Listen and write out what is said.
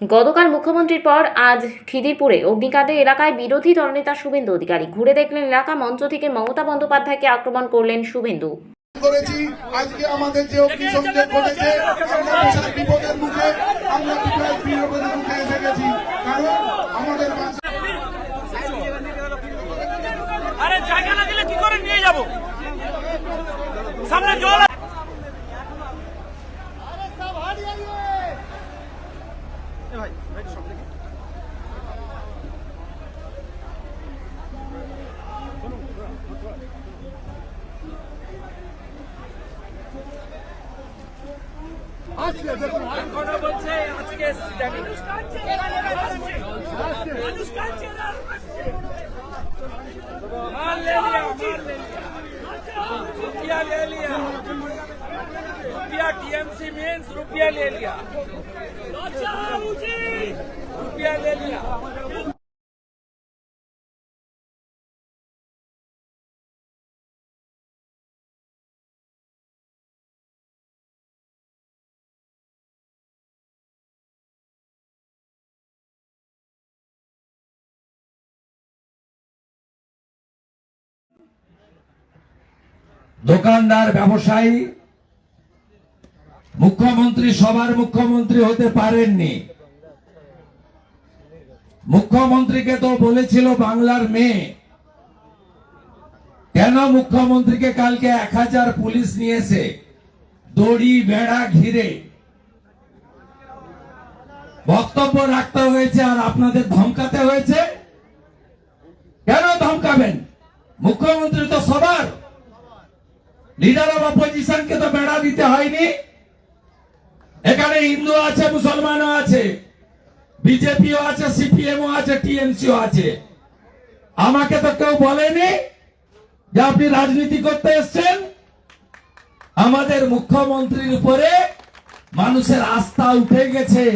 গতকাল মুখ্যমন্ত্রীর পর আজ খিদিরপুরে অগ্নিকাণ্ডে এলাকায় বিরোধী দলনেতা শুভেন্দু অধিকারী ঘুরে দেখলেন এলাকা। মঞ্চ থেকে মমতা বন্দ্যোপাধ্যায়কে আক্রমণ করলেন শুভেন্দু। করেছি আজকে আমাদের যে অগ্নিসংযোগ ঘটেছে আমরা বিশাল বিপদের মুখে আমরা বিপদের মুখে এসে গেছি, কারণ আমাদের আরে জায়গা না দিলে কি করে নিয়ে যাব? সামনে জল কথা বলছে আজকে मार ले लिया रुपया टीएमसी मीन्स रुपया ले लिया रुपया ले लिया। দোকানদার ব্যবসায়ী মুখ্যমন্ত্রী সবার মুখ্যমন্ত্রী হতে পারেননি। মুখ্যমন্ত্রীকে তো বলেছিল বাংলার মেয়ে। কেন মুখ্যমন্ত্রীকে কালকে 1000 পুলিশ নিয়েছে দড়ি বেড়া ঘিরে বক্তব্য রাখতে হয়েছে আর আপনাদের ধমকাতে হয়েছে? কেন ধমকাবেন? মুখ্যমন্ত্রী তো সবার, লিডার অফ অপোজিশনকে তো বেড়া দিতে হয়নি। এখানে হিন্দু আছে, মুসলমানও আছে, বিজেপিও আছে, সিপিএমও আছে, টিএমসিও আছে। আমাকে তো কেউ বলেনি যে আপনি রাজনীতি করতে এসেছেন। আমাদের মুখ্যমন্ত্রীর উপরে মানুষের আস্থা উঠে গেছে।